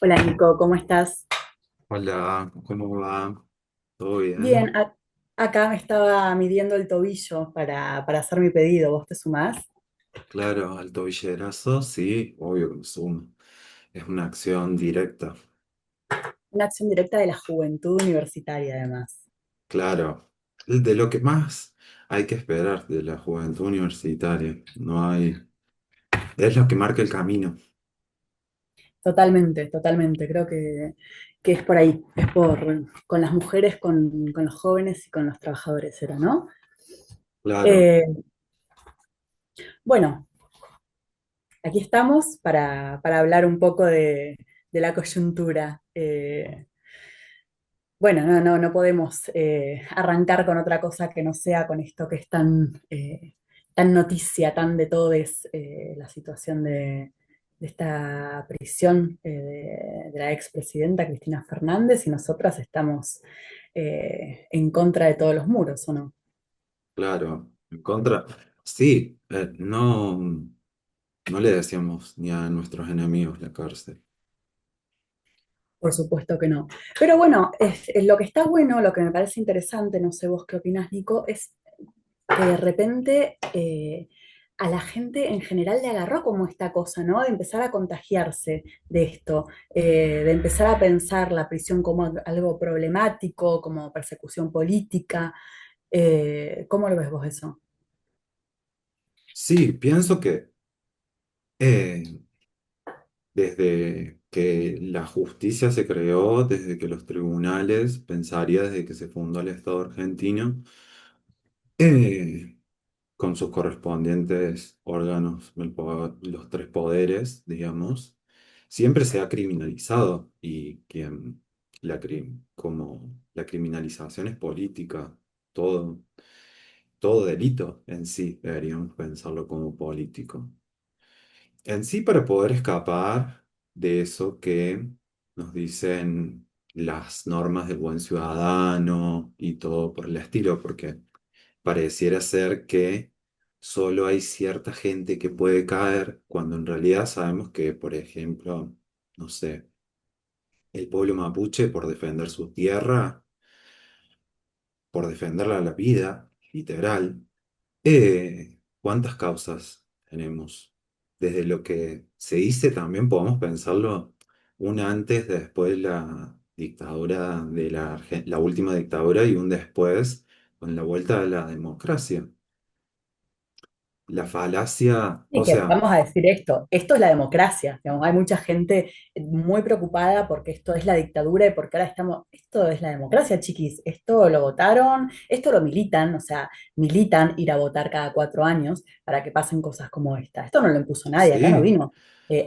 Hola Nico, ¿cómo estás? Hola, ¿cómo va? ¿Todo bien? Bien, acá me estaba midiendo el tobillo para hacer mi pedido. ¿Vos te sumás? Claro, al tobillerazo, sí, obvio que me sumo. Es una acción directa. Una acción directa de la juventud universitaria, además. Claro, de lo que más hay que esperar de la juventud universitaria. No hay. Es lo que marca el camino. Totalmente, totalmente. Creo que es por ahí. Es con las mujeres, con los jóvenes y con los trabajadores, ¿era, no? Claro, Eh, bueno, aquí estamos para hablar un poco de la coyuntura. Bueno, no podemos arrancar con otra cosa que no sea con esto que es tan noticia, tan de todo es la situación de esta prisión de la expresidenta Cristina Fernández y nosotras estamos en contra de todos los muros, ¿o no? claro. En contra. Sí, no le decíamos ni a nuestros enemigos la cárcel. Por supuesto que no. Pero bueno, es lo que está bueno, lo que me parece interesante, no sé vos qué opinás, Nico, es que de repente a la gente en general le agarró como esta cosa, ¿no? De empezar a contagiarse de esto, de empezar a pensar la prisión como algo problemático, como persecución política. ¿Cómo lo ves vos eso? Sí, pienso que eh, desde que la justicia se creó, desde que los tribunales, pensaría desde que se fundó el Estado argentino, eh, con sus correspondientes órganos, los tres poderes, digamos, siempre se ha criminalizado y como la criminalización es política, todo, todo delito en sí deberíamos pensarlo como político. En sí, para poder escapar de eso que nos dicen las normas del buen ciudadano y todo por el estilo, porque pareciera ser que solo hay cierta gente que puede caer, cuando en realidad sabemos que, por ejemplo, no sé, el pueblo mapuche por defender su tierra, por defenderla la vida, literal. ¿Cuántas causas tenemos? Desde lo que se dice también podemos pensarlo una antes, después de la dictadura de la última dictadura y un después con la vuelta a la democracia. La falacia, Y o que sea, vamos a decir esto es la democracia, digamos, hay mucha gente muy preocupada porque esto es la dictadura y porque ahora esto es la democracia, chiquis, esto lo votaron, esto lo militan, o sea, militan ir a votar cada 4 años para que pasen cosas como esta. Esto no lo impuso nadie, acá no sí, vino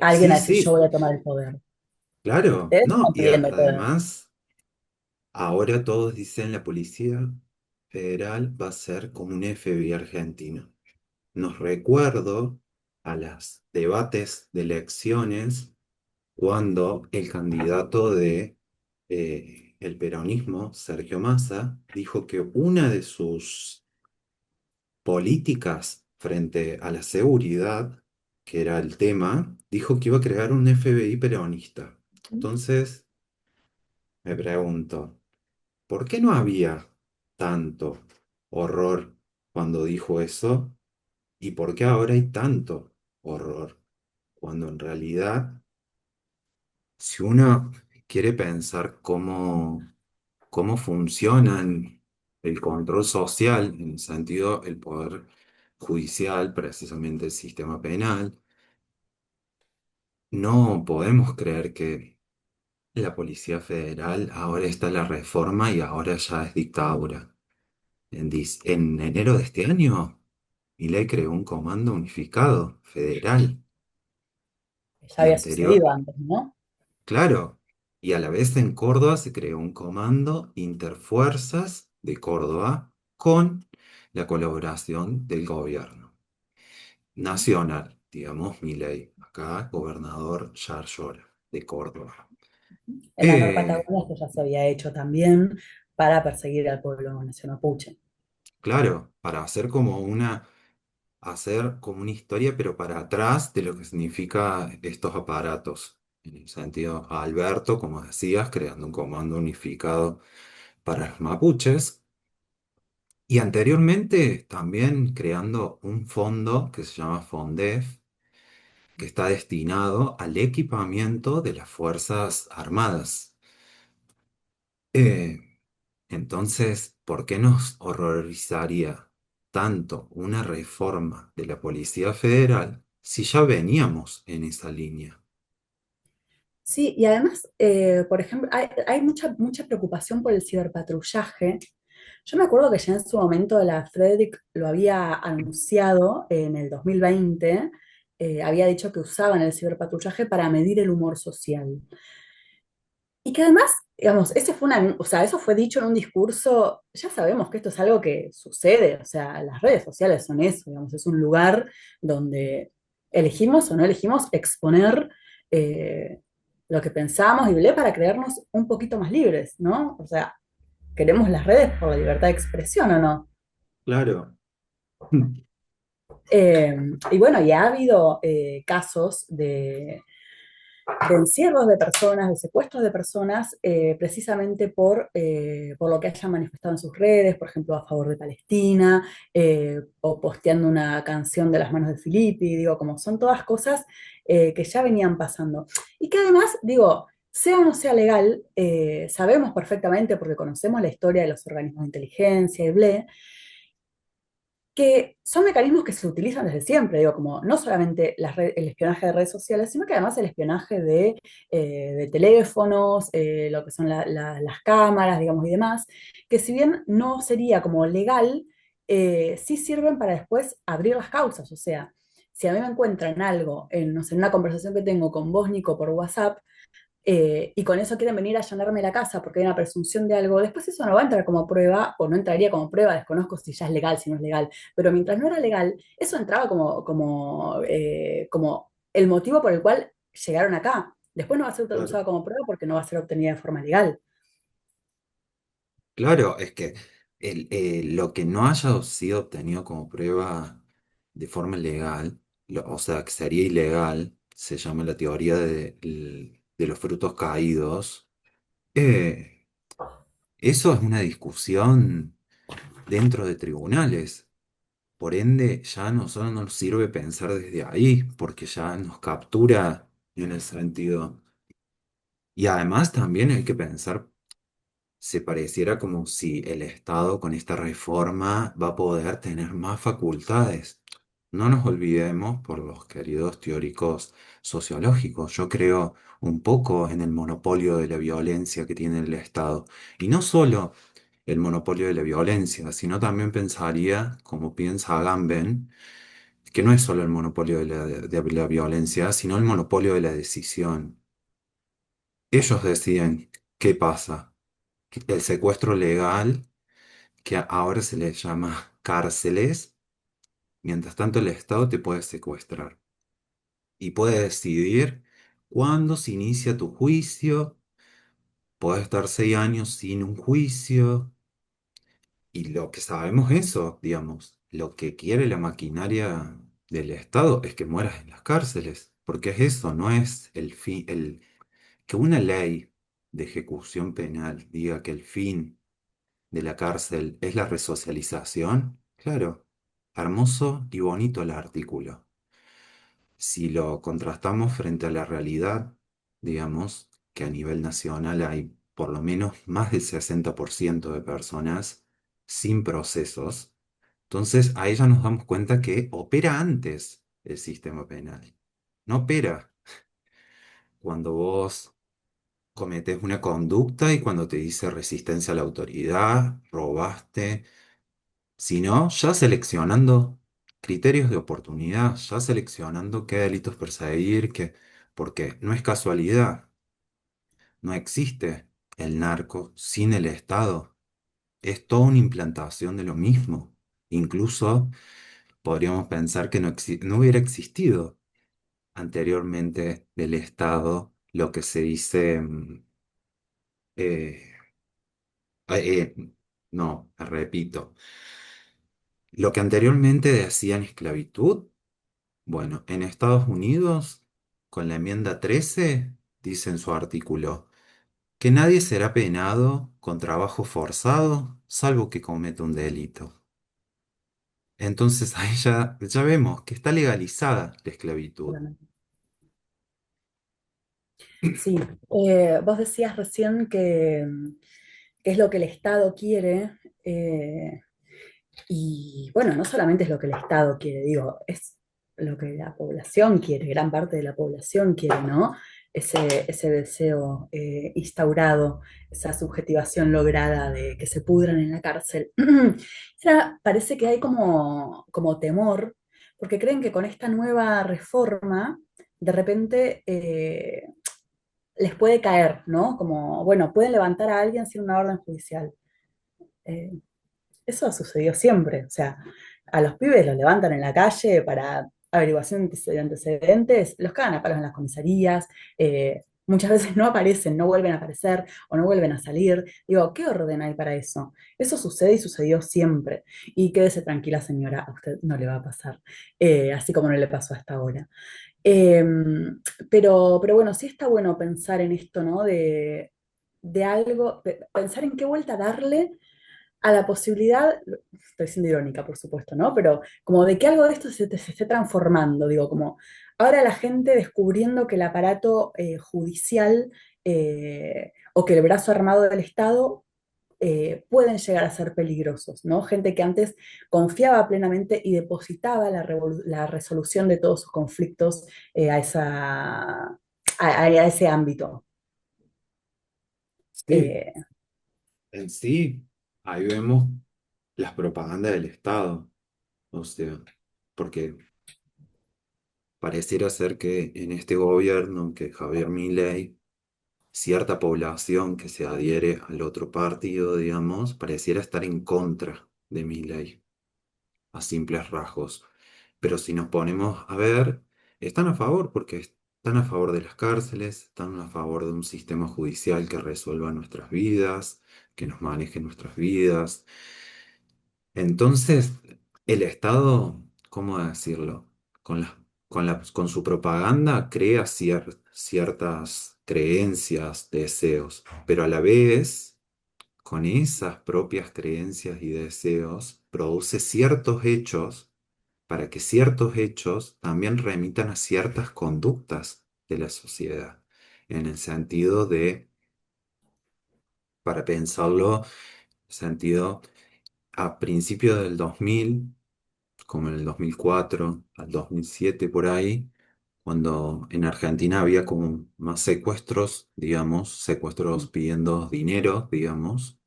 alguien sí, a decir yo sí, voy a tomar el poder. claro, Ustedes no, están pidiendo el poder. además, ahora todos dicen la Policía Federal va a ser como un FBI argentino. Nos recuerdo a los debates de elecciones cuando el candidato de el peronismo, Sergio Massa, dijo que una de sus políticas frente a la seguridad, que era el tema, dijo que iba a crear un FBI peronista. Entonces, me pregunto, ¿por qué no había tanto horror cuando dijo eso? ¿Y por qué ahora hay tanto horror? Cuando en realidad, si uno quiere pensar cómo funcionan el control social, en el sentido el poder judicial, precisamente el sistema penal, no podemos creer que la Policía Federal ahora está en la reforma y ahora ya es dictadura. En enero de este año, Milei creó un comando unificado federal Ya y había anterior, sucedido antes, ¿no? claro, y a la vez en Córdoba se creó un comando Interfuerzas de Córdoba con la colaboración del gobierno nacional, digamos, Milei, acá gobernador Yar Llora de Córdoba. En la Nor Eh, Patagonia esto ya se había hecho también para perseguir al pueblo nación mapuche. claro, para hacer como una historia, pero para atrás de lo que significa estos aparatos. en el sentido a Alberto, como decías, creando un comando unificado para los mapuches, y anteriormente también creando un fondo que se llama FONDEF, que está destinado al equipamiento de las Fuerzas Armadas. Eh, entonces, ¿por qué nos horrorizaría tanto una reforma de la Policía Federal si ya veníamos en esa línea? Sí, y además, por ejemplo, hay mucha preocupación por el ciberpatrullaje. Yo me acuerdo que ya en su momento la Frederick lo había anunciado en el 2020, había dicho que usaban el ciberpatrullaje para medir el humor social. Y que además, digamos, o sea, eso fue dicho en un discurso, ya sabemos que esto es algo que sucede, o sea, las redes sociales son eso, digamos, es un lugar donde elegimos o no elegimos exponer eh, lo que pensamos y para creernos un poquito más libres, ¿no? O sea, queremos las redes por la libertad de expresión o no. Claro. Eh, y bueno, ya ha habido casos de encierros de personas, de secuestros de personas, precisamente por lo que hayan manifestado en sus redes, por ejemplo, a favor de Palestina, o posteando una canción de las manos de Filippi, digo, como son todas cosas que ya venían pasando. Y que además, digo, sea o no sea legal, sabemos perfectamente, porque conocemos la historia de los organismos de inteligencia y ble, que son mecanismos que se utilizan desde siempre, digo, como no solamente el espionaje de redes sociales, sino que además el espionaje de teléfonos, lo que son las cámaras, digamos, y demás, que si bien no sería como legal, sí sirven para después abrir las causas, o sea, si a mí me encuentran algo en, no sé, en una conversación que tengo con vos, Nico, por WhatsApp, y con eso quieren venir a allanarme la casa porque hay una presunción de algo, después eso no va a entrar como prueba o no entraría como prueba, desconozco si ya es legal, si no es legal, pero mientras no era legal, eso entraba como el motivo por el cual llegaron acá. Después no va a ser Claro. usado como prueba porque no va a ser obtenida de forma legal. Claro, es que lo que no haya sido obtenido como prueba de forma legal, o sea, que sería ilegal, se llama la teoría de los frutos caídos. eh, Eso es una discusión dentro de tribunales. Por ende, ya a nosotros no nos sirve pensar desde ahí, porque ya nos captura en el sentido. Y además también hay que pensar, se pareciera como si el Estado con esta reforma va a poder tener más facultades. No nos olvidemos por los queridos teóricos sociológicos. Yo creo un poco en el monopolio de la violencia que tiene el Estado. Y no solo el monopolio de la violencia, sino también pensaría, como piensa Agamben, que no es solo el monopolio de la violencia, sino el monopolio de la decisión. Ellos deciden qué pasa. El secuestro legal, que ahora se le llama cárceles, mientras tanto el Estado te puede secuestrar y puede decidir cuándo se inicia tu juicio, puede estar 6 años sin un juicio, y lo que sabemos eso, digamos, lo que quiere la maquinaria del Estado es que mueras en las cárceles, porque es eso, no es el fin, que una ley de ejecución penal diga que el fin de la cárcel es la resocialización, claro, hermoso y bonito el artículo. Si lo contrastamos frente a la realidad, digamos que a nivel nacional hay por lo menos más del 60% de personas sin procesos, entonces ahí ya nos damos cuenta que opera antes el sistema penal. No opera cuando vos cometés una conducta y cuando te dice resistencia a la autoridad, robaste, sino ya seleccionando criterios de oportunidad, ya seleccionando qué delitos perseguir, porque no es casualidad, no existe el narco sin el Estado, es toda una implantación de lo mismo. Incluso podríamos pensar que no hubiera existido anteriormente del Estado lo que se dice, eh, no, repito, lo que anteriormente decían esclavitud. Bueno, en Estados Unidos, con la enmienda 13, dice en su artículo, que nadie será penado con trabajo forzado, salvo que cometa un delito. Entonces ahí ya vemos que está legalizada la esclavitud. Sí, vos decías recién que es lo que el Estado quiere, eh, y bueno, no solamente es lo que el Estado quiere, digo, es lo que la población quiere, gran parte de la población quiere, ¿no? Ese deseo instaurado, esa subjetivación lograda de que se pudran en la cárcel. Ahora, parece que hay como temor, porque creen que con esta nueva reforma, de repente les puede caer, ¿no? Como, bueno, pueden levantar a alguien sin una orden judicial. Eh, Eso ha sucedido siempre. O sea, a los pibes los levantan en la calle para averiguación de antecedentes, los cagan a palos en las comisarías, muchas veces no aparecen, no vuelven a aparecer o no vuelven a salir. Digo, ¿qué orden hay para eso? Eso sucede y sucedió siempre. Y quédese tranquila, señora, a usted no le va a pasar, así como no le pasó hasta ahora. Eh, pero bueno, sí está bueno pensar en esto, ¿no? De algo, pensar en qué vuelta darle a la posibilidad, estoy siendo irónica, por supuesto, ¿no? Pero como de que algo de esto se esté transformando, digo, como ahora la gente descubriendo que el aparato judicial o que el brazo armado del Estado pueden llegar a ser peligrosos, ¿no? Gente que antes confiaba plenamente y depositaba la resolución de todos sus conflictos a ese ámbito. Sí, Eh, en sí, ahí vemos las propagandas del Estado, o sea, porque pareciera ser que en este gobierno, que Javier Milei, cierta población que se adhiere al otro partido, digamos, pareciera estar en contra de Milei, a simples rasgos. Pero si nos ponemos a ver, están a favor porque están a favor de las cárceles, están a favor de un sistema judicial que resuelva nuestras vidas, que nos maneje nuestras vidas. Entonces, el Estado, ¿cómo decirlo? Con con su propaganda crea ciertas creencias, deseos, pero a la vez, con esas propias creencias y deseos, produce ciertos hechos para que ciertos hechos también remitan a ciertas conductas de la sociedad, en el sentido de, para pensarlo, sentido, a principios del 2000, como en el 2004 al 2007 por ahí, cuando en Argentina había como más secuestros, digamos, secuestros pidiendo dinero, digamos,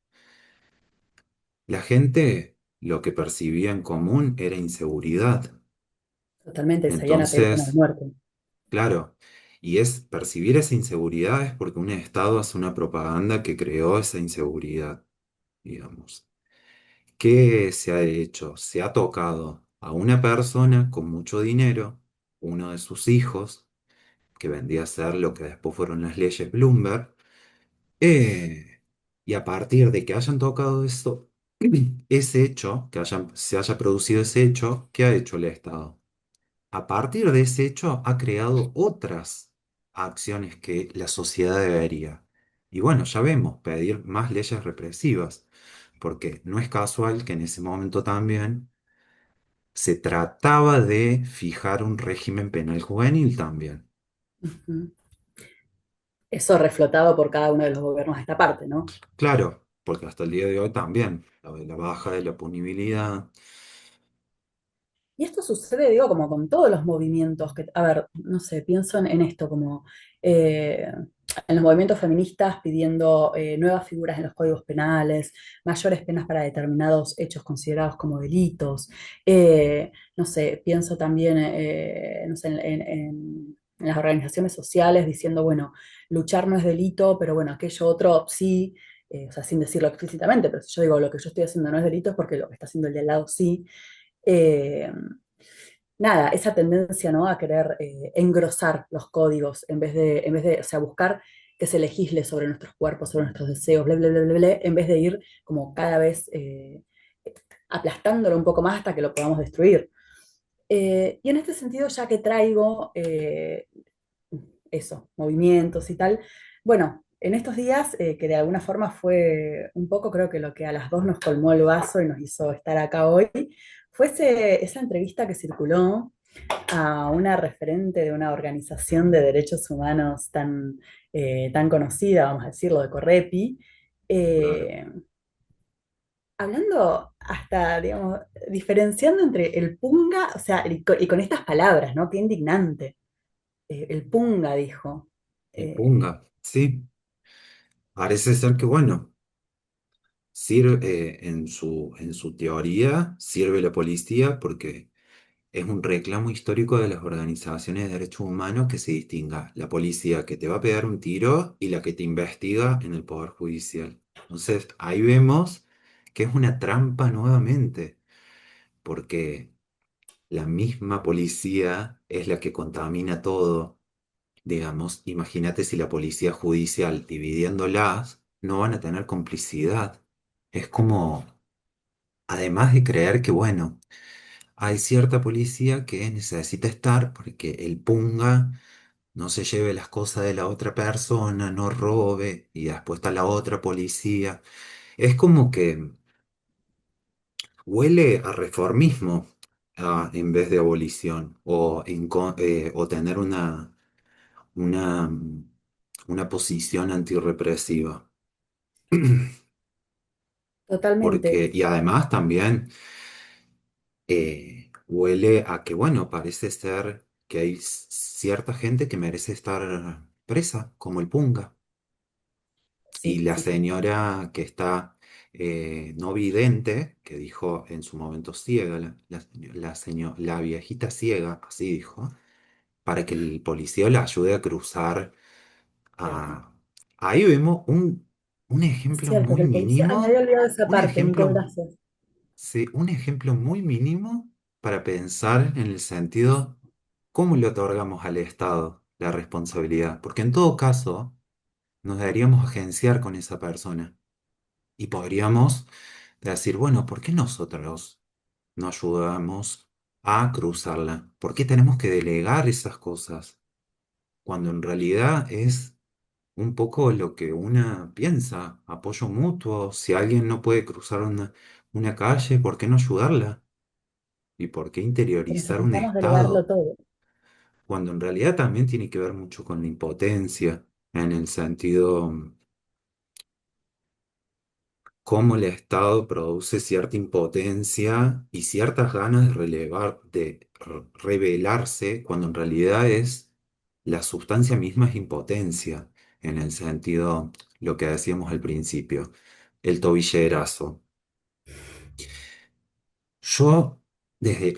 la gente lo que percibía en común era inseguridad. Totalmente, salían a pedir pena de Entonces, muerte. claro, y es percibir esa inseguridad es porque un Estado hace una propaganda que creó esa inseguridad, digamos. ¿Qué se ha hecho? Se ha tocado a una persona con mucho dinero, uno de sus hijos, que vendría a ser lo que después fueron las leyes Bloomberg, eh, y a partir de que hayan tocado eso, ese hecho, se haya producido ese hecho, ¿qué ha hecho el Estado? A partir de ese hecho ha creado otras acciones que la sociedad debería. Y bueno, ya vemos, pedir más leyes represivas, porque no es casual que en ese momento también se trataba de fijar un régimen penal juvenil también. Ujú. Eso reflotado por cada uno de los gobiernos de esta parte, ¿no? Claro, porque hasta el día de hoy también, la baja de la punibilidad. Y esto sucede, digo, como con todos los movimientos que, a ver, no sé, pienso en esto, como eh, en los movimientos feministas pidiendo nuevas figuras en los códigos penales, mayores penas para determinados hechos considerados como delitos. No sé, pienso también, no sé, en las organizaciones sociales diciendo, bueno, luchar no es delito, pero bueno, aquello otro sí. O sea, sin decirlo explícitamente, pero si yo digo lo que yo estoy haciendo no es delito es porque lo que está haciendo el de al lado sí. eh, Nada, esa tendencia, ¿no? A querer engrosar los códigos en vez de, o sea, buscar que se legisle sobre nuestros cuerpos, sobre nuestros deseos, bla, bla, bla, bla, bla, en vez de ir como cada vez aplastándolo un poco más hasta que lo podamos destruir. Y en este sentido, ya que traigo eso, movimientos y tal. Bueno, en estos días, que de alguna forma fue un poco, creo que lo que a las dos nos colmó el vaso y nos hizo estar acá hoy, fue esa entrevista que circuló a una referente de una organización de derechos humanos tan conocida, vamos a decirlo, de Correpi, Claro. eh, hablando hasta, digamos, diferenciando entre el punga, o sea, y con estas palabras, ¿no? Qué indignante. El punga, dijo. El Eh, punga, sí. Parece ser que, bueno, sirve, en su teoría, sirve la policía porque es un reclamo histórico de las organizaciones de derechos humanos que se distinga la policía que te va a pegar un tiro y la que te investiga en el Poder Judicial. Entonces, ahí vemos que es una trampa nuevamente, porque la misma policía es la que contamina todo. Digamos, imagínate si la policía judicial dividiéndolas no van a tener complicidad. Es como, además de creer que, bueno, hay cierta policía que necesita estar porque el punga no se lleve las cosas de la otra persona, no robe, y después está la otra policía. Es como que huele a reformismo, en vez de abolición o tener una, una posición antirrepresiva. Totalmente. Y además también huele a que, bueno, parece ser que hay cierta gente que merece estar presa, como el Punga. Y Sí, la sí, sí, señora que está no vidente, que dijo en su momento ciega, la viejita ciega, así dijo, para que el policía la ayude a cruzar. cierto. a- Ahí vemos un Es ejemplo cierto que muy el policía, ay, me había mínimo, olvidado esa un parte, Nico, ejemplo. gracias. Sí, un ejemplo muy mínimo para pensar en el sentido, ¿cómo le otorgamos al Estado la responsabilidad? Porque en todo caso, nos deberíamos agenciar con esa persona y podríamos decir, bueno, ¿por qué nosotros no ayudamos a cruzarla? ¿Por qué tenemos que delegar esas cosas? Cuando en realidad es un poco lo que una piensa, apoyo mutuo, si alguien no puede cruzar una calle, ¿por qué no ayudarla? ¿Y por qué Que interiorizar un necesitamos delegarlo estado? todo. Cuando en realidad también tiene que ver mucho con la impotencia, en el sentido cómo el Estado produce cierta impotencia y ciertas ganas de rebelarse, cuando en realidad es la sustancia misma es impotencia, en el sentido, lo que decíamos al principio, el tobillerazo. Yo,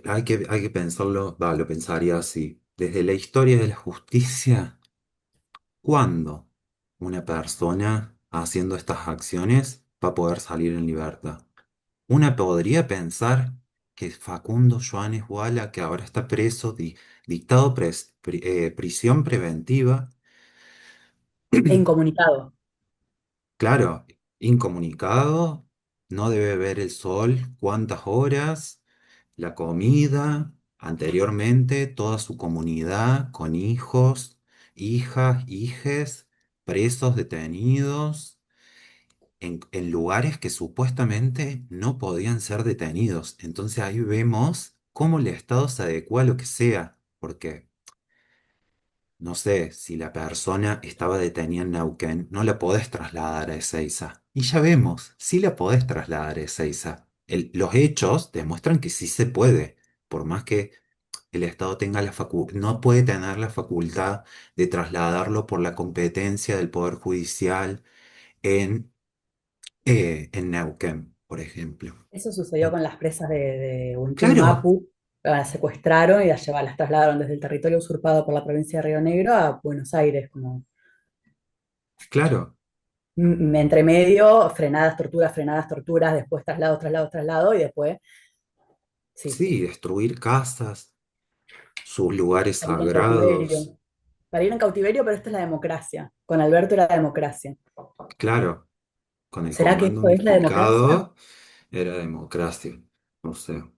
hay que pensarlo, lo pensaría así, desde la historia de la justicia, ¿cuándo una persona haciendo estas acciones va a poder salir en libertad? Una podría pensar que Facundo Joanes Wala, que ahora está preso, dictado prisión preventiva, E incomunicado. claro, incomunicado, no debe ver el sol, cuántas horas, la comida, anteriormente toda su comunidad con hijos, hijas, hijes, presos, detenidos en lugares que supuestamente no podían ser detenidos. Entonces ahí vemos cómo el Estado se adecua a lo que sea, porque no sé, si la persona estaba detenida en Neuquén, no la podés trasladar a Ezeiza. Y ya vemos, sí la podés trasladar a Ezeiza. Los hechos demuestran que sí se puede, por más que el Estado tenga no puede tener la facultad de trasladarlo por la competencia del Poder Judicial en en Neuquén, por ejemplo. Eso sucedió En- con las presas de Claro, Huinchulmapu. Las secuestraron y las trasladaron desde el territorio usurpado por la provincia de Río Negro a Buenos Aires, como claro, entre medio, frenadas, torturas, después traslado, y después, sí, sí, destruir casas, sus lugares para ir en cautiverio. sagrados, Para ir en cautiverio, pero esto es la democracia. Con Alberto era la democracia. claro, con el ¿Será que comando esto es la democracia? unificado era democracia, o sea.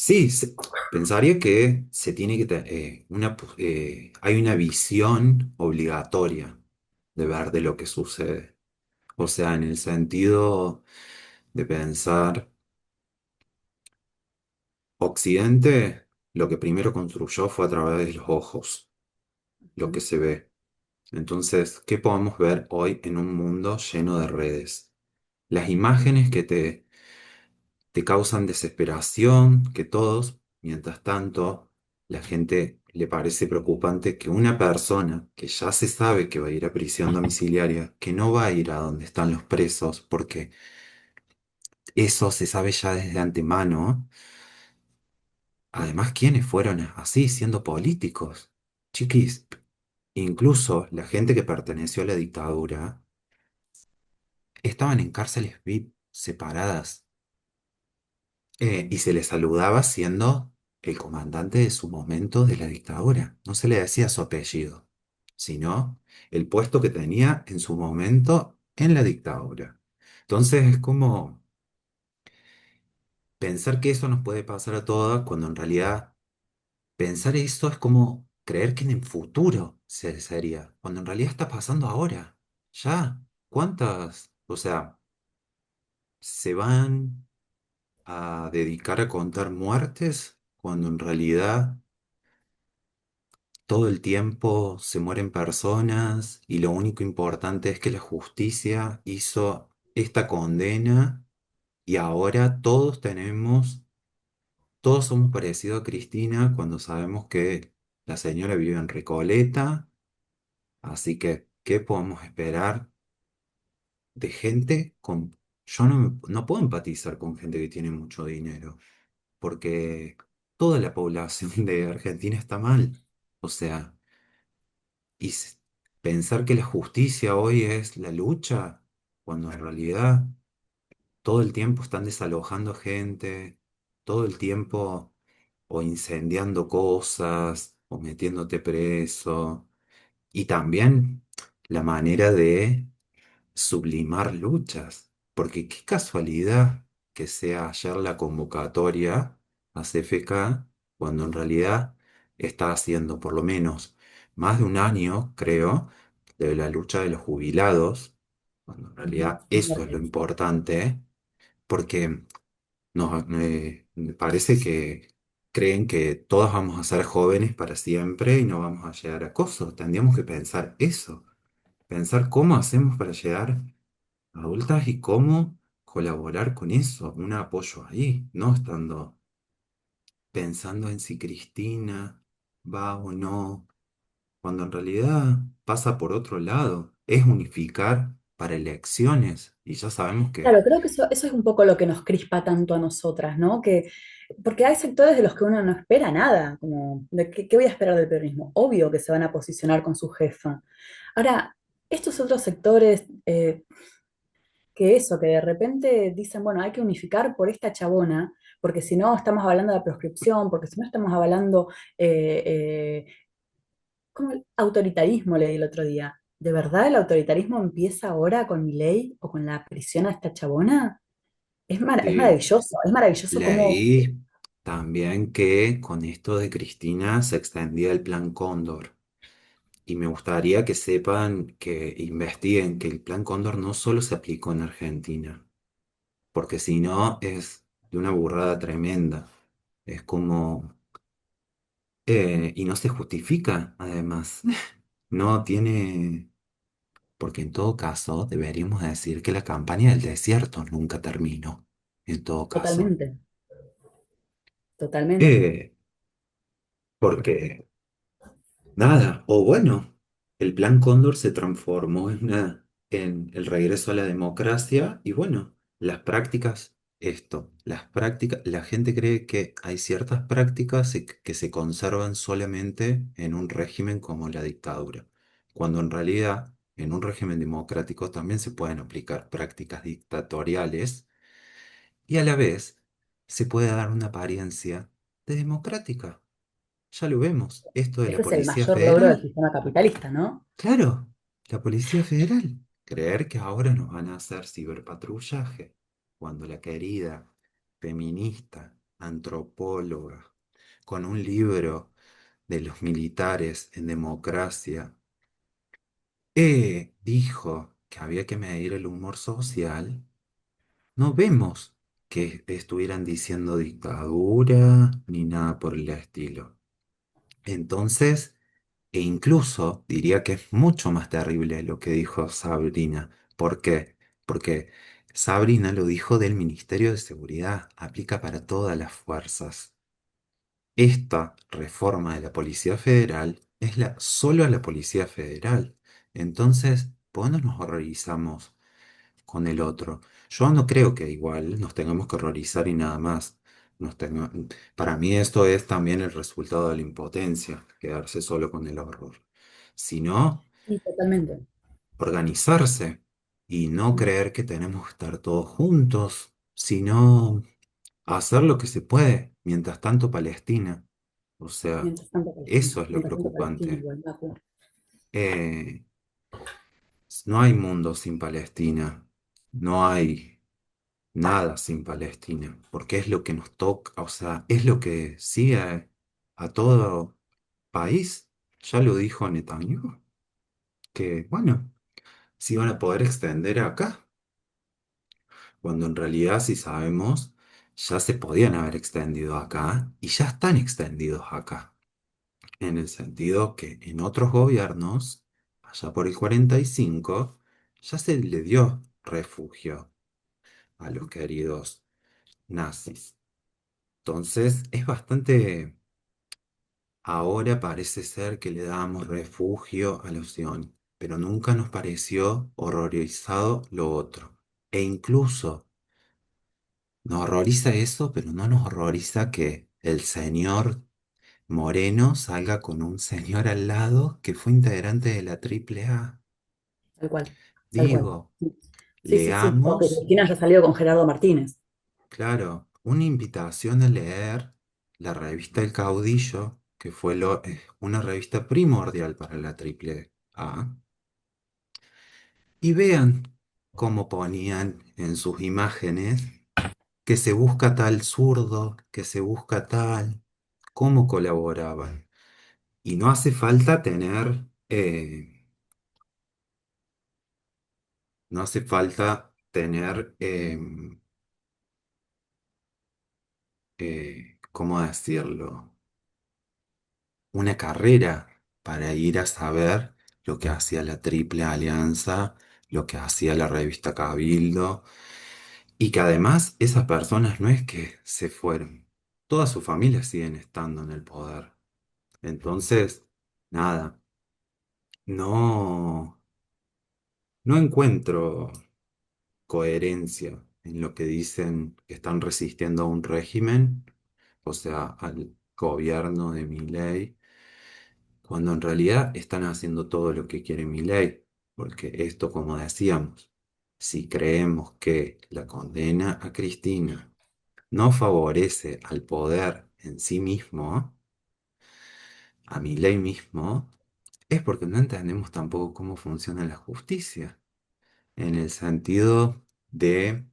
Sí, pensaría que se tiene que hay una visión obligatoria de ver de lo que sucede. O sea, en el sentido de pensar, Occidente lo que primero construyó fue a través de los ojos, lo que Ujú. se ve. Entonces, ¿qué podemos ver hoy en un mundo lleno de redes? Las imágenes que te causan desesperación, que todos, mientras tanto, la gente le parece preocupante que una persona que ya se sabe que va a ir a prisión domiciliaria, que no va a ir a donde están los presos, porque eso se sabe ya desde antemano. Además, ¿quiénes fueron así siendo políticos? Chiquis, incluso la gente que perteneció a la dictadura estaban en cárceles VIP separadas, y se le saludaba siendo el comandante de su momento de la dictadura. No se le decía su apellido, sino el puesto que tenía en su momento en la dictadura. Entonces es como pensar que eso nos puede pasar a todas cuando en realidad pensar eso es como creer que en el futuro se sería, cuando en realidad está pasando ahora. Ya, ¿cuántas? O sea, se van a dedicar a contar muertes cuando en realidad todo el tiempo se mueren personas y lo único importante es que la justicia hizo esta condena y ahora todos somos parecidos a Cristina cuando sabemos que la señora vive en Recoleta, así que, ¿qué podemos esperar de gente con... Yo no puedo empatizar con gente que tiene mucho dinero, porque toda la población de Argentina está mal. O sea, y pensar que la justicia hoy es la lucha, cuando en realidad todo el tiempo están desalojando gente, todo el tiempo o incendiando cosas, o metiéndote preso, y también la manera de sublimar luchas, porque qué casualidad que sea ayer la convocatoria a CFK, cuando en realidad está haciendo por lo menos más de un año, creo, de la lucha de los jubilados, cuando en Ujú. realidad eso es lo importante, porque me parece que creen que todos vamos a ser jóvenes para siempre y no vamos a llegar a cosas. Tendríamos que pensar eso, pensar cómo hacemos para llegar adultas y cómo colaborar con eso, un apoyo ahí, no estando pensando en si Cristina va o no, cuando en realidad pasa por otro lado, es unificar para elecciones y ya sabemos que Claro, creo que eso es un poco lo que nos crispa tanto a nosotras, ¿no? Porque hay sectores de los que uno no espera nada, como, ¿qué voy a esperar del peronismo? Obvio que se van a posicionar con su jefa. Ahora, estos otros sectores, que de repente dicen, bueno, hay que unificar por esta chabona, porque si no estamos hablando de la proscripción, porque si no estamos hablando, eh, eh, como el autoritarismo, leí el otro día. ¿De verdad el autoritarismo empieza ahora con mi ley o con la prisión a esta chabona? sí, Es maravilloso cómo leí también que con esto de Cristina se extendía el plan Cóndor. Y me gustaría que sepan, que investiguen que el plan Cóndor no solo se aplicó en Argentina, porque si no es de una burrada tremenda. Es como... y no se justifica, además. No tiene... Porque en todo caso deberíamos decir que la campaña del desierto nunca terminó. En todo caso. totalmente, totalmente. Eh, porque nada, o bueno, el Plan Cóndor se transformó en el regreso a la democracia y bueno, las prácticas, las prácticas, la gente cree que hay ciertas prácticas que se conservan solamente en un régimen como la dictadura, cuando en realidad en un régimen democrático también se pueden aplicar prácticas dictatoriales y a la vez se puede dar una apariencia de democrática. Ya lo vemos, esto de la Ese es el Policía mayor logro del Federal. sistema capitalista, ¿no? Claro, la Policía Federal. Creer que ahora nos van a hacer ciberpatrullaje, cuando la querida feminista antropóloga, con un libro de los militares en democracia, dijo que había que medir el humor social, no vemos que estuvieran diciendo dictadura ni nada por el estilo. Entonces, e incluso diría que es mucho más terrible lo que dijo Sabrina. ¿Por qué? Porque Sabrina lo dijo del Ministerio de Seguridad, aplica para todas las fuerzas. Esta reforma de la Policía Federal es solo a la Policía Federal. Entonces, ¿por qué no nos horrorizamos con el otro? Yo no creo que igual nos tengamos que horrorizar y nada más. Para mí esto es también el resultado de la impotencia, quedarse solo con el horror. Sino Sí, totalmente. organizarse y no creer que tenemos que estar todos juntos, sino hacer lo que se puede. Mientras tanto, Palestina. O sea, eso es lo Mientras tanto Palestina, preocupante. igual, Baku. Eh, no hay mundo sin Palestina. No hay nada sin Palestina, porque es lo que nos toca, o sea, es lo que sigue a todo país. Ya lo dijo Netanyahu, que bueno, se iban a poder extender acá, cuando en realidad, si sabemos, ya se podían haber extendido acá y ya están extendidos acá, en el sentido que en otros gobiernos, allá por el 45, ya se le dio refugio a los queridos nazis. Entonces es bastante, ahora parece ser que le damos refugio a los siones, pero nunca nos pareció horrorizado lo otro. E incluso nos horroriza eso, pero no nos horroriza que el señor Moreno salga con un señor al lado que fue integrante de la AAA. Tal cual, tal cual. Digo, Sí, sí, sí. O que leamos, Cristina haya salido con Gerardo Martínez. claro, una invitación a leer la revista El Caudillo, que fue una revista primordial para la AAA, y vean cómo ponían en sus imágenes que se busca tal zurdo, que se busca tal, cómo colaboraban. Y no hace falta tener, no hace falta tener, ¿cómo decirlo? Una carrera para ir a saber lo que hacía la Triple Alianza, lo que hacía la revista Cabildo, y que además esas personas no es que se fueron, todas sus familias siguen estando en el poder. Entonces, nada, no, no encuentro coherencia en lo que dicen que están resistiendo a un régimen, o sea, al gobierno de Milei, cuando en realidad están haciendo todo lo que quiere Milei, porque esto, como decíamos, si creemos que la condena a Cristina no favorece al poder en sí mismo, a Milei mismo, es porque no entendemos tampoco cómo funciona la justicia, en el sentido de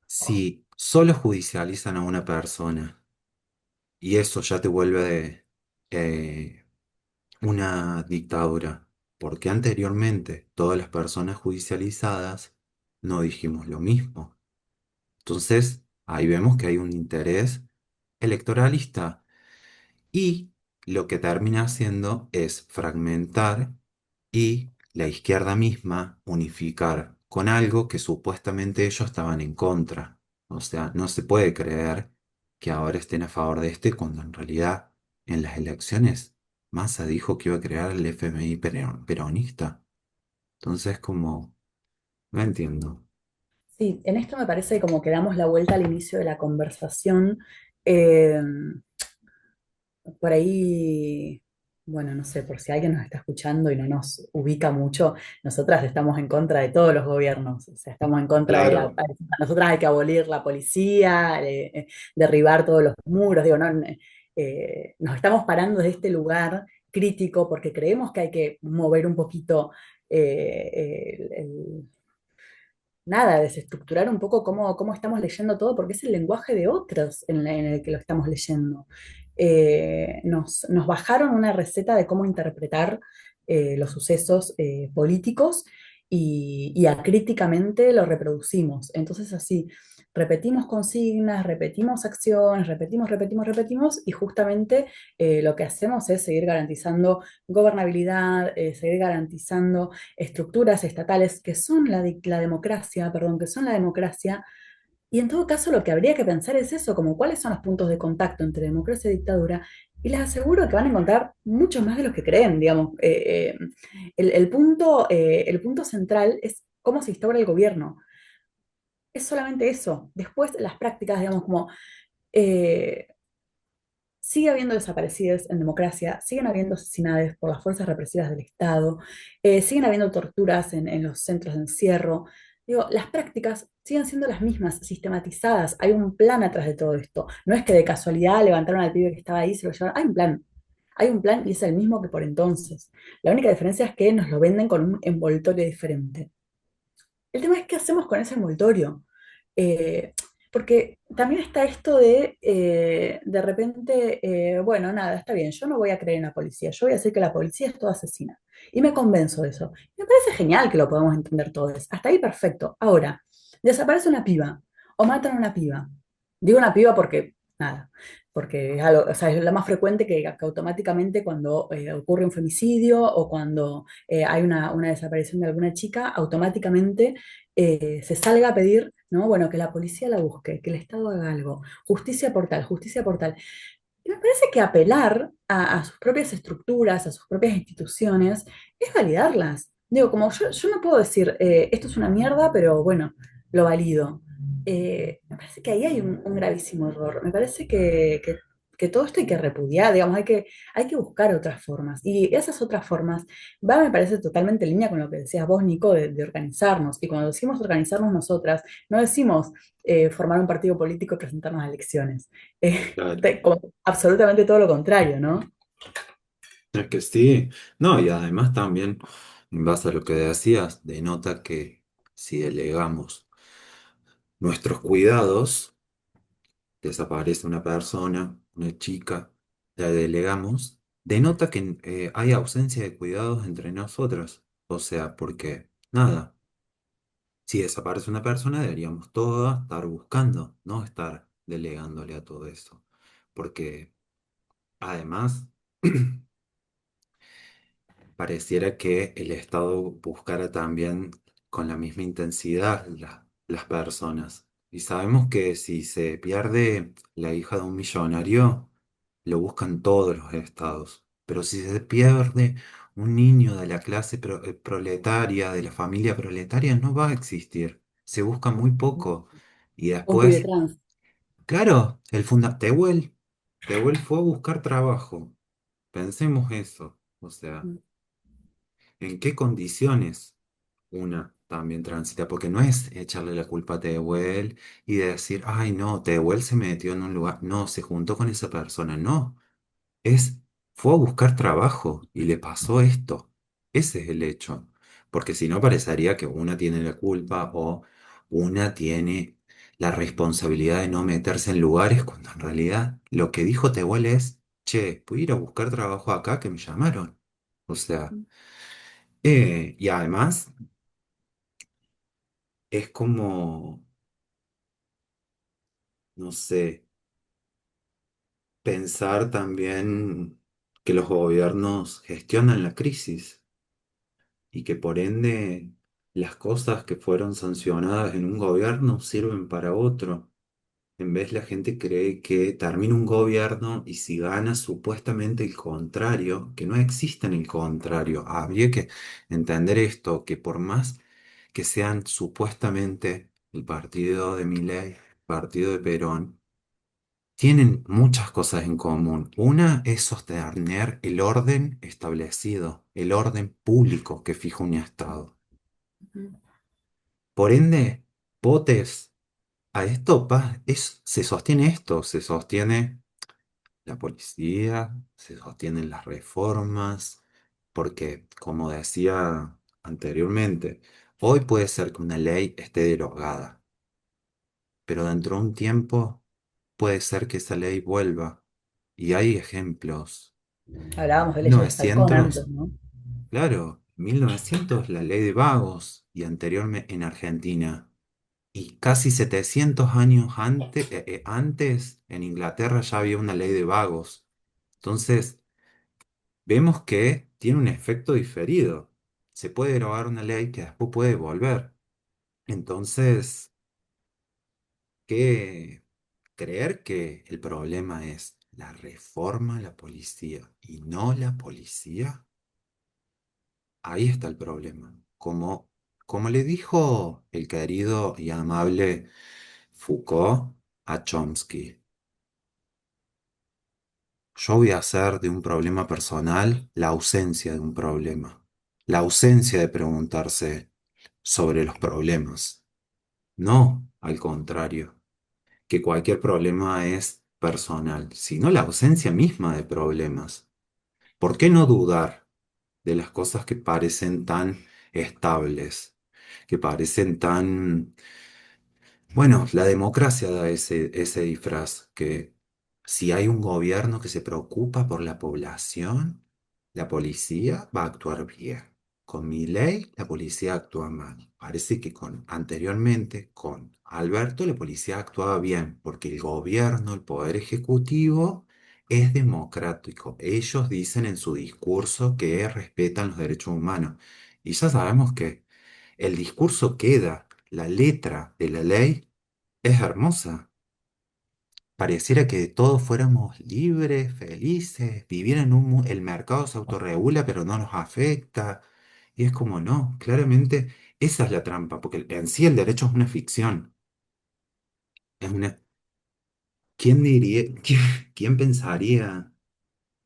si solo judicializan a una persona y eso ya te vuelve una dictadura, porque anteriormente todas las personas judicializadas no dijimos lo mismo. Entonces, ahí vemos que hay un interés electoralista y lo que termina haciendo es fragmentar y la izquierda misma unificar con algo que supuestamente ellos estaban en contra. O sea, no se puede creer que ahora estén a favor de este cuando en realidad en las elecciones Massa dijo que iba a crear el FMI peronista. Entonces, como, no entiendo. Sí, en esto me parece como que damos la vuelta al inicio de la conversación. Eh, por ahí, bueno, no sé, por si alguien nos está escuchando y no nos ubica mucho, nosotras estamos en contra de todos los gobiernos, o sea, estamos en contra de Claro, nosotras hay que abolir la policía, derribar todos los muros, digo, no, nos estamos parando de este lugar crítico porque creemos que hay que mover un poquito nada, desestructurar un poco cómo estamos leyendo todo, porque es el lenguaje de otros en el que lo estamos leyendo. Nos bajaron una receta de cómo interpretar los sucesos políticos y acríticamente lo reproducimos. Entonces así, repetimos consignas, repetimos acciones, repetimos, y justamente lo que hacemos es seguir garantizando gobernabilidad, seguir garantizando estructuras estatales que son la democracia, perdón, que son la democracia, y en todo caso lo que habría que pensar es eso, como cuáles son los puntos de contacto entre democracia y dictadura, y les aseguro que van a encontrar muchos más de los que creen, digamos. El punto central es cómo se instaura el gobierno. Es solamente eso. Después las prácticas, digamos, como eh, sigue habiendo desaparecidas en democracia, siguen habiendo asesinadas por las fuerzas represivas del Estado, siguen habiendo torturas en los centros de encierro. Digo, las prácticas siguen siendo las mismas, sistematizadas. Hay un plan atrás de todo esto. No es que de casualidad levantaron al pibe que estaba ahí y se lo llevaron. Hay un plan. Hay un plan y es el mismo que por entonces. La única diferencia es que nos lo venden con un envoltorio diferente. El tema es qué hacemos con ese envoltorio. Eh, Porque también está esto de repente, bueno, nada, está bien, yo no voy a creer en la policía, yo voy a decir que la policía es toda asesina. Y me convenzo de eso. Me parece genial que lo podamos entender todos. Hasta ahí perfecto. Ahora, desaparece una piba o matan a una piba. Digo una piba porque, nada, porque es algo, o sea, es lo más frecuente que automáticamente cuando ocurre un femicidio o cuando hay una desaparición de alguna chica, automáticamente se salga a pedir, ¿no? Bueno, que la policía la busque, que el Estado haga algo, justicia por tal, justicia por tal. Y me parece que apelar a sus propias estructuras, a sus propias instituciones, es validarlas. Digo, como yo no puedo decir, esto es una mierda, pero bueno, lo valido. Me parece que ahí hay un gravísimo error. Me parece que todo esto hay que repudiar, digamos, hay que buscar otras formas. Y esas otras formas me parece totalmente en línea con lo que decías vos, Nico, de organizarnos. Y cuando decimos organizarnos nosotras, no decimos formar un partido político y presentarnos a elecciones. Claro, Como absolutamente todo lo contrario, ¿no? es que sí, no, y además también, en base a lo que decías, denota que si delegamos nuestros cuidados, desaparece una persona, una chica, la delegamos, denota que hay ausencia de cuidados entre nosotros. O sea, porque nada, si desaparece una persona, deberíamos todos estar buscando, no estar delegándole a todo eso. Porque además, pareciera que el Estado buscara también con la misma intensidad las personas. Y sabemos que si se pierde la hija de un millonario, lo buscan todos los estados. Pero si se pierde un niño de la clase proletaria, de la familia proletaria, no va a existir. Se busca muy poco. Y Un pibe después, trans. claro, Tehuel fue a buscar trabajo. Pensemos eso. O sea. ¿En qué condiciones una también transita? Porque no es echarle la culpa a Tehuel y decir, ay, no, Tehuel se metió en un lugar, no, se juntó con esa persona, no, es, fue a buscar trabajo y le pasó esto. Ese es el hecho. Porque si no, parecería que una tiene la culpa o una tiene la responsabilidad de no meterse en lugares cuando en realidad lo que dijo Tehuel es, che, voy a ir a buscar trabajo acá que me llamaron. O sea. Y además es como, no sé, pensar también que los gobiernos gestionan la crisis y que por ende las cosas que fueron sancionadas en un gobierno sirven para otro. En vez la gente cree que termina un gobierno y si gana supuestamente el contrario, que no existe en el contrario. Habría que entender esto, que por más que sean supuestamente el partido de Milei, el partido de Perón, tienen muchas cosas en común. Una es sostener el orden establecido, el orden público que fija un Estado. Ujú, Por ende, votes a esto, se sostiene esto, se sostiene la policía, se sostienen las reformas, porque, como decía anteriormente, Hoy puede ser que una ley esté derogada, pero dentro de un tiempo puede ser que esa ley vuelva. Y hay ejemplos. Hablábamos de leyes de Falcón antes, 1900, ¿no? claro, 1900 la ley de vagos y anteriormente en Argentina. Y casi 700 años antes en Inglaterra ya había una ley de vagos. Entonces, vemos que tiene un efecto diferido. Se puede derogar una ley que después puede volver. Entonces, ¿qué creer que el problema es la reforma a la policía y no la policía? Ahí está el problema. Como le dijo el querido y amable Foucault a Chomsky, yo voy a hacer de un problema personal la ausencia de un problema, la ausencia de preguntarse sobre los problemas, no al contrario, que cualquier problema es personal, sino la ausencia misma de problemas. ¿Por qué no dudar de las cosas que parecen tan estables, que parecen tan... Bueno, la democracia da ese disfraz, que si hay un gobierno que se preocupa por la población, la policía va a actuar bien. Con ley la policía actúa mal. Parece que anteriormente, con Alberto, la policía actuaba bien, porque el gobierno, el poder ejecutivo, es democrático. Ellos dicen en su discurso que respetan los derechos humanos. Y ya sabemos que el discurso queda, la letra de la ley es hermosa. Pareciera que todos fuéramos libres, felices, vivir en el mercado se autorregula pero no nos afecta. Y es como no, claramente esa es la trampa, porque en sí el derecho es una ficción. Es una, ¿quién diría, quién pensaría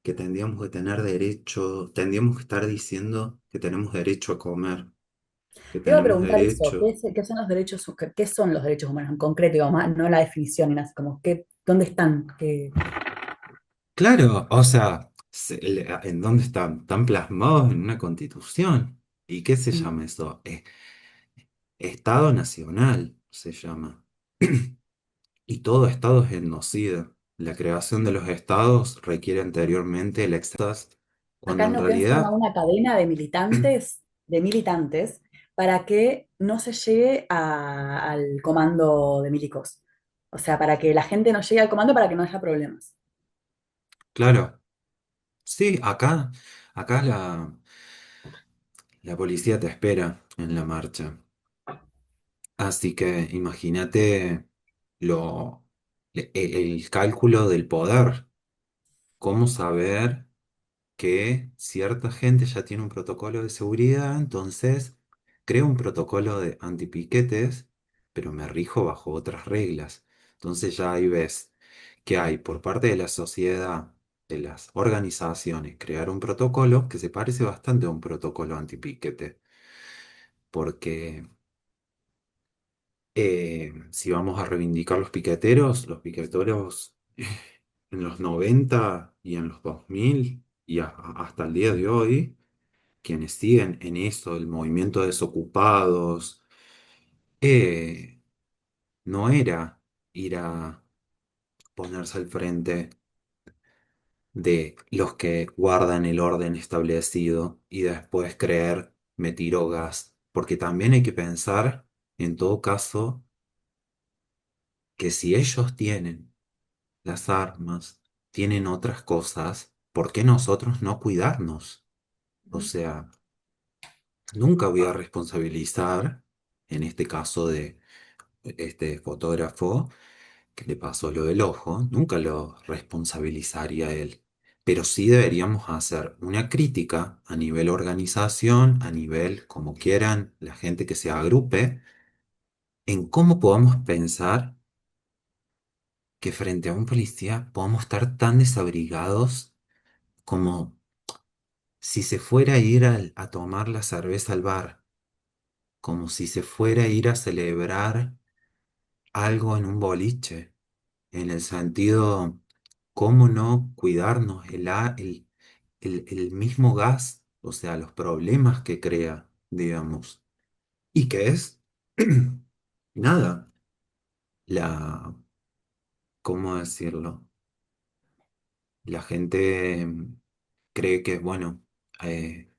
que tendríamos que tener derecho, tendríamos que estar diciendo que tenemos derecho a comer, que Te iba a tenemos preguntar eso, derecho? qué son los derechos, qué son los derechos humanos en concreto, digamos, no la definición, ni nada, como dónde están? Claro, o sea, ¿en dónde están? Están plasmados en una constitución. ¿Y qué se Mm. llama eso? Estado nacional se llama. Y todo estado es genocida. La creación de los estados requiere anteriormente el exceso, cuando Acá en no Neuquén se arma realidad, una cadena de militantes, para que no se llegue al comando de milicos. O sea, para que la gente no llegue al comando para que no haya problemas. claro, sí, acá la policía te espera en la marcha. Así que imagínate lo, el cálculo del poder. ¿Cómo saber que cierta gente ya tiene un protocolo de seguridad? Entonces creo un protocolo de antipiquetes, pero me rijo bajo otras reglas. Entonces ya ahí ves que hay por parte de la sociedad, de las organizaciones, crear un protocolo que se parece bastante a un protocolo antipiquete, porque si vamos a reivindicar los piqueteros en los 90 y en los 2000 y hasta el día de hoy, quienes siguen en eso, el movimiento de desocupados, eh, no era ir a ponerse al frente de los que guardan el orden establecido y después creer me tiro gas, porque también hay que pensar, en todo caso, que si ellos tienen las armas, tienen otras cosas, ¿por qué nosotros no cuidarnos? O sea, nunca voy a responsabilizar, en este caso de este fotógrafo que le pasó lo del ojo, nunca lo responsabilizaría a él. Pero sí deberíamos hacer una crítica a nivel organización, a nivel como quieran la gente que se agrupe, en cómo podamos pensar que frente a un policía podamos estar tan desabrigados como si se fuera a ir a tomar la cerveza al bar, como si se fuera a ir a celebrar algo en un boliche, en el sentido, ¿cómo no cuidarnos el mismo gas, o sea, los problemas que crea, digamos? y que es, nada, la, ¿cómo decirlo? La gente cree que, bueno, eh,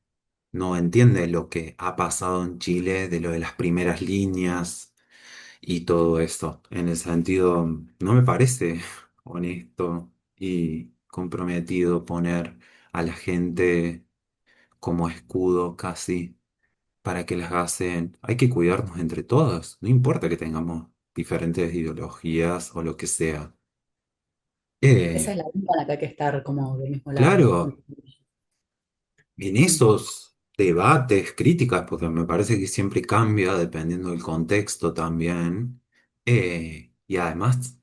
no entiende lo que ha pasado en Chile, de lo de las primeras líneas y todo esto. En el sentido, no me parece honesto y comprometido poner a la gente como escudo casi para que las hacen. Hay que cuidarnos entre todos, no importa que tengamos diferentes ideologías o lo que sea. Esa Eh, es la única en la que hay que estar como del mismo lado. claro, en esos debates, críticas, porque me parece que siempre cambia dependiendo del contexto también, y además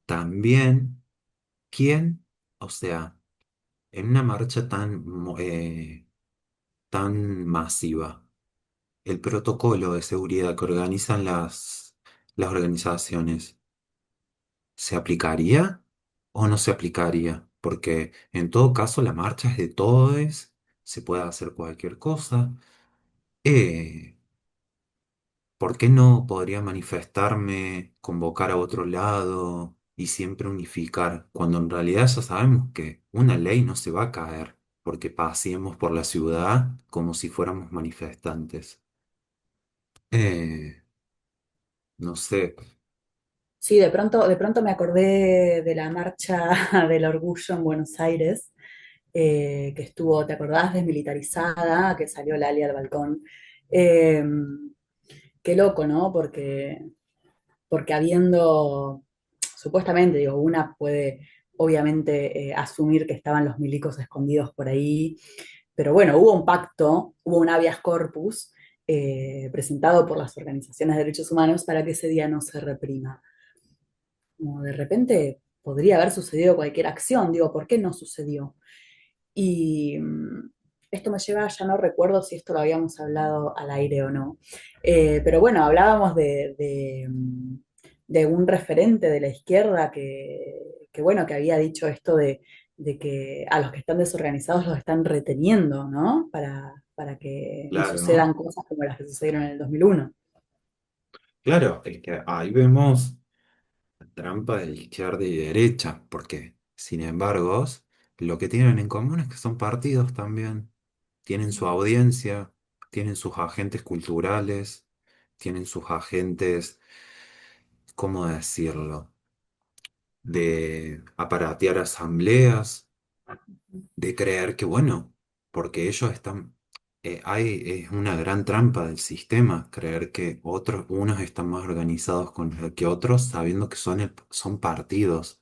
también, ¿quién? O sea, en una marcha tan masiva, el protocolo de seguridad que organizan las organizaciones, ¿se aplicaría o no se aplicaría? Porque en todo caso la marcha es de todos, se puede hacer cualquier cosa. Eh, ¿Por qué no podría manifestarme, convocar a otro lado y siempre unificar, cuando en realidad ya sabemos que una ley no se va a caer porque paseemos por la ciudad como si fuéramos manifestantes? Eh, no sé, Sí, de pronto me acordé de la marcha del orgullo en Buenos Aires, que estuvo, ¿te acordás? Desmilitarizada, que salió Lali al balcón. Eh, Qué loco, ¿no? Porque habiendo, supuestamente, digo, una puede obviamente asumir que estaban los milicos escondidos por ahí, pero bueno, hubo un pacto, hubo un habeas corpus presentado por las organizaciones de derechos humanos para que ese día no se reprima. Como de repente podría haber sucedido cualquier acción, digo, ¿por qué no sucedió? Y esto me lleva, ya no recuerdo si esto lo habíamos hablado al aire o no. Pero bueno, hablábamos de un referente de la izquierda bueno, que había dicho esto de que a los que están desorganizados los están reteniendo, ¿no? Para que no sucedan claro, cosas como las que sucedieron en el 2001. claro, es que ahí vemos la trampa de izquierda y derecha, porque sin embargo, lo que tienen en común es que son partidos también, tienen su audiencia, tienen sus agentes culturales, tienen sus agentes, ¿cómo decirlo?, de aparatear asambleas, de creer que, bueno, porque ellos están, es una gran trampa del sistema, creer que otros, unos están más organizados que otros, sabiendo que son partidos.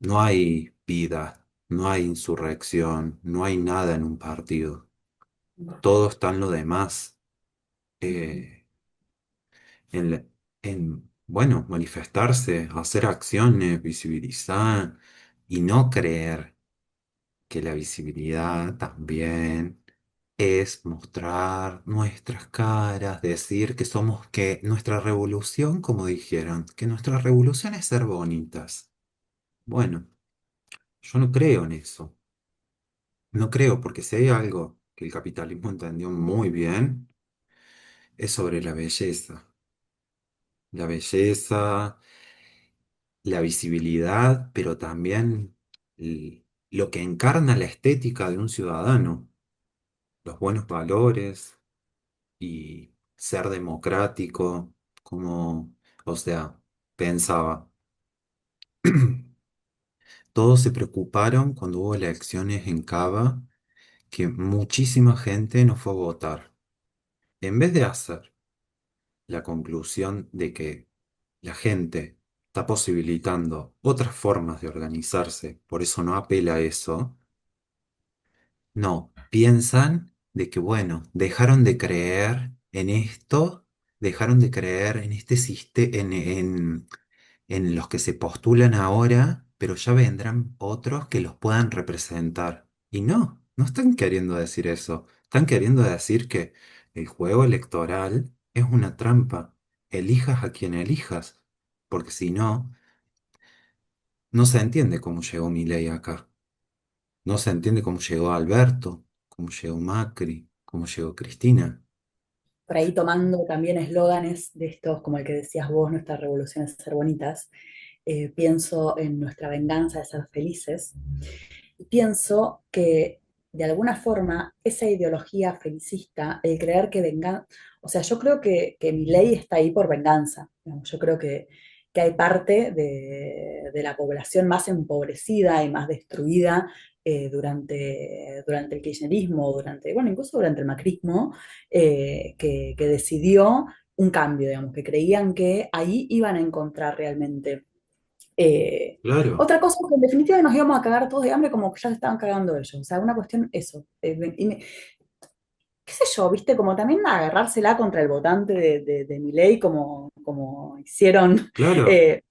No hay vida, no hay insurrección, no hay nada en un partido. Todo está en lo demás. eh, bueno, manifestarse, hacer acciones, visibilizar y no creer que la visibilidad también es mostrar nuestras caras, decir que somos, que nuestra revolución, como dijeron, que nuestra revolución es ser bonitas. Bueno, yo no creo en eso. No creo, porque si hay algo que el capitalismo entendió muy bien, es sobre la belleza. La belleza, la visibilidad, pero también lo que encarna la estética de un ciudadano, los buenos valores y ser democrático, como, o sea, pensaba, todos se preocuparon cuando hubo elecciones en Cava, que muchísima gente no fue a votar. En vez de hacer la conclusión de que la gente está posibilitando otras formas de organizarse, por eso no apela a eso. No, piensan de que, bueno, dejaron de creer en esto, dejaron de creer en este sistema, en los que se postulan ahora, pero ya vendrán otros que los puedan representar. Y no, no están queriendo decir eso. Están queriendo decir que el juego electoral es una trampa. Elijas a quien elijas, porque si no, no se entiende cómo llegó Milei acá. No se entiende cómo llegó Alberto, cómo llegó Macri, cómo llegó Cristina. Por ahí tomando también eslóganes de estos, como el que decías vos, nuestra revolución es ser bonitas, pienso en nuestra venganza de ser felices, y pienso que de alguna forma esa ideología felicista, el creer que vengan, o sea, yo creo que mi ley está ahí por venganza. Digamos, yo creo que hay parte de la población más empobrecida y más destruida durante el kirchnerismo, durante, bueno, incluso durante el macrismo, que decidió un cambio, digamos, que creían que ahí iban a encontrar realmente eh, Claro, otra cosa es que en definitiva nos íbamos a cagar todos de hambre como que ya se estaban cagando ellos. O sea, una cuestión, eso. Qué sé yo, viste, como también agarrársela contra el votante de Milei, como hicieron. claro, eh,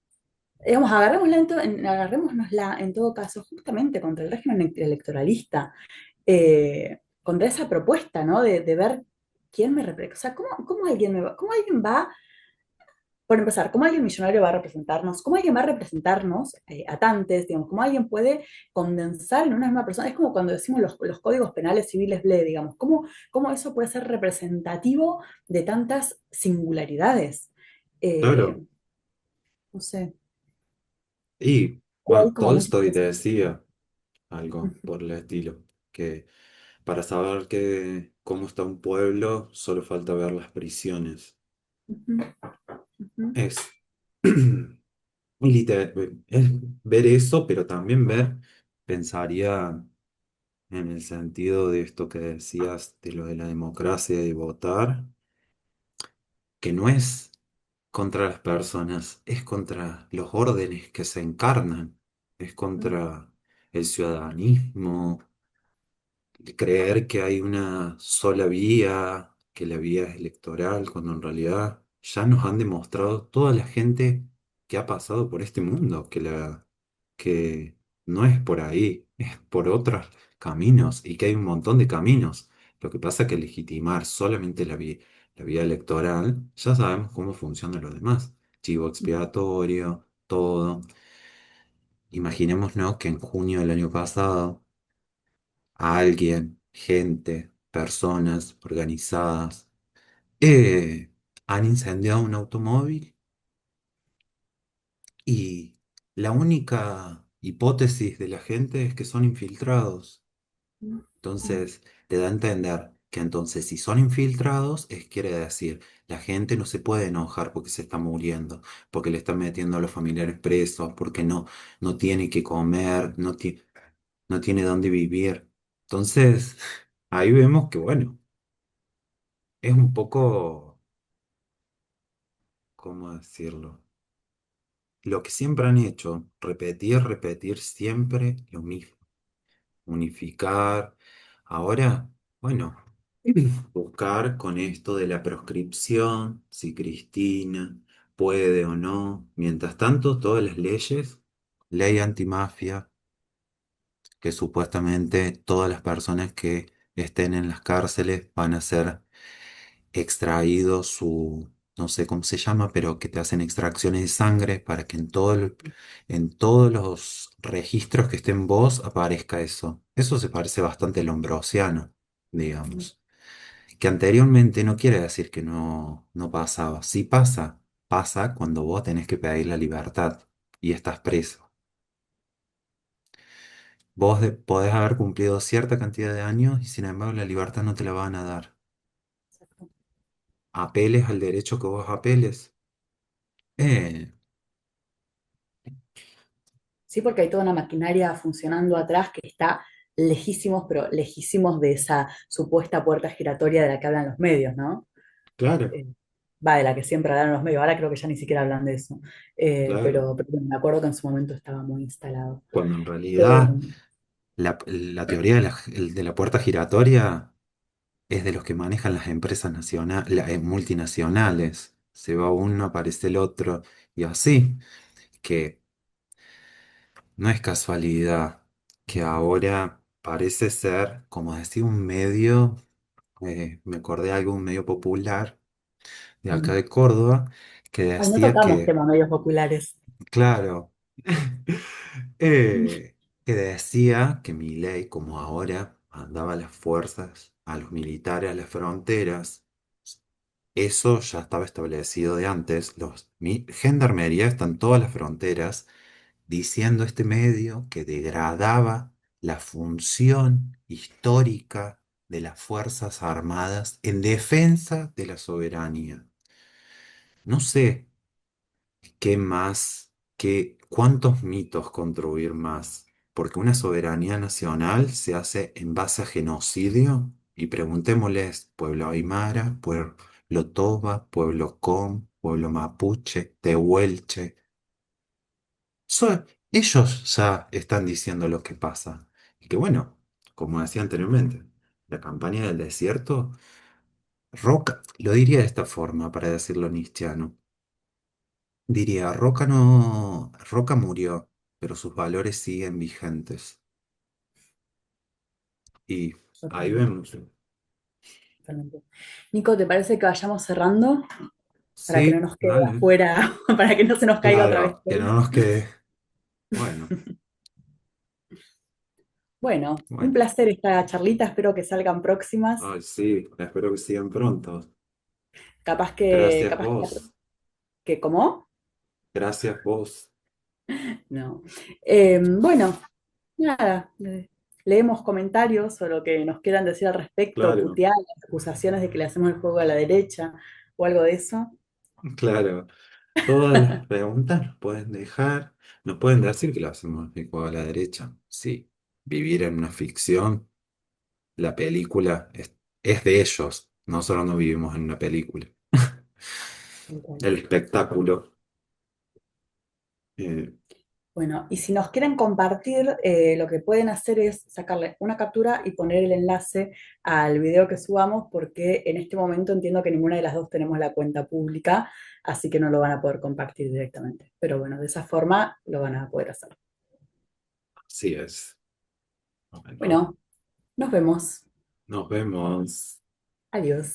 digamos, agarrémonosla en todo caso justamente contra el régimen electoralista, contra esa propuesta, ¿no? De ver quién me representa. O sea, cómo alguien va por empezar, ¿cómo alguien millonario va a representarnos? ¿Cómo alguien va a representarnos a tantes? Digamos, ¿cómo alguien puede condensar en una misma persona? Es como cuando decimos los códigos penales civiles BLE, digamos, ¿cómo eso puede ser representativo de tantas singularidades? claro. Eh, no sé, Y hay ahí bueno, como muchas Tolstoy te cosas. decía algo Ujú, por el estilo, que para saber cómo está un pueblo, solo falta ver las prisiones. ujú, ujú, Es, es ver eso, pero también ver, pensaría en el sentido de esto que decías de lo de la democracia y votar, que no es contra las personas, es contra los órdenes que se encarnan, es contra el ciudadanismo, creer que hay una sola vía, que la vía es electoral, cuando en realidad ya nos han demostrado toda la gente que ha pasado por este mundo, que no es por ahí, es por otros caminos y que hay un montón de caminos. Lo que pasa es que legitimar solamente la vía electoral, ya sabemos cómo funciona lo demás. Chivo expiatorio, todo. Imaginémonos que en junio del año pasado a alguien, gente, personas organizadas, han incendiado un automóvil y la única hipótesis de la gente es que son infiltrados. ujú, Entonces, te da a entender que entonces si son infiltrados, quiere decir, la gente no se puede enojar porque se está muriendo, porque le están metiendo a los familiares presos, porque no tiene que comer, no tiene dónde vivir. Entonces, ahí vemos que, bueno, es un poco, ¿cómo decirlo? Lo que siempre han hecho, repetir siempre lo mismo, unificar. Ahora, bueno, buscar con esto de la proscripción, si Cristina puede o no. Mientras tanto, todas las leyes, ley antimafia, que supuestamente todas las personas que estén en las cárceles van a ser extraído no sé cómo se llama, pero que te hacen extracciones de sangre para que en todos los registros que estén vos aparezca eso. Eso se parece bastante al lombrosiano, ujú. digamos. Que anteriormente no quiere decir que no pasaba. Sí pasa, pasa cuando vos tenés que pedir la libertad y estás preso. Podés haber cumplido cierta cantidad de años y sin embargo la libertad no te la van a dar. Apeles al derecho que vos apeles. Eh, Sí, porque hay toda una maquinaria funcionando atrás que está lejísimos, pero lejísimos de esa supuesta puerta giratoria de la que hablan los medios, ¿no? claro. Eh, Va, de la que siempre hablan los medios, ahora creo que ya ni siquiera hablan de eso. Claro, Pero bueno, me acuerdo que en su momento estaba muy instalado. cuando en Eh, realidad la teoría de de la puerta giratoria es de los que manejan las empresas multinacionales. Se va uno, aparece el otro y así, que no es casualidad que ahora parece ser, como decía, un medio, me acordé de algo, un medio popular de acá mm. de Córdoba, que Ay, no decía tocamos que, temas medios populares. claro, que decía que Milei, como ahora, mandaba las fuerzas. a los militares a las fronteras, eso ya estaba establecido de antes. Gendarmería está en todas las fronteras diciendo este medio que degradaba la función histórica de las Fuerzas Armadas en defensa de la soberanía. No sé qué más, cuántos mitos construir más, porque una soberanía nacional se hace en base a genocidio y preguntémosles, pueblo Aymara, pueblo Toba, pueblo Com, pueblo Mapuche, Tehuelche. Ellos ya están diciendo lo que pasa. Y que bueno, como decía anteriormente, la campaña del desierto, Roca, lo diría de esta forma para decirlo nietzscheano. Diría, Roca murió, pero sus valores siguen vigentes. Y ahí Totalmente, vemos. totalmente. Nico, ¿te parece que vayamos cerrando para que no Sí, nos quede dale. afuera, para que no se nos caiga otra vez Claro, que todo? no nos quede. Bueno, Bueno, un bueno. placer esta charlita, espero que salgan próximas. Ay, sí, espero que sigan pronto. Gracias Capaz vos. que, ¿cómo? Gracias vos. No. Bueno, nada, leemos comentarios o lo que nos quieran decir al respecto, Claro, putear, las acusaciones de que le hacemos el juego a la derecha o algo de eso. claro. Todas las preguntas nos pueden dejar, nos pueden decir que lo hacemos de a la derecha. Sí, vivir en una ficción, la película es de ellos. Nosotros no vivimos en una película. Tal cual. El espectáculo. eh, Bueno, y si nos quieren compartir, lo que pueden hacer es sacarle una captura y poner el enlace al video que subamos, porque en este momento entiendo que ninguna de las dos tenemos la cuenta pública, así que no lo van a poder compartir directamente. Pero bueno, de esa forma lo van a poder hacer. Así es. Bueno, Bueno, nos vemos. nos vemos. Adiós.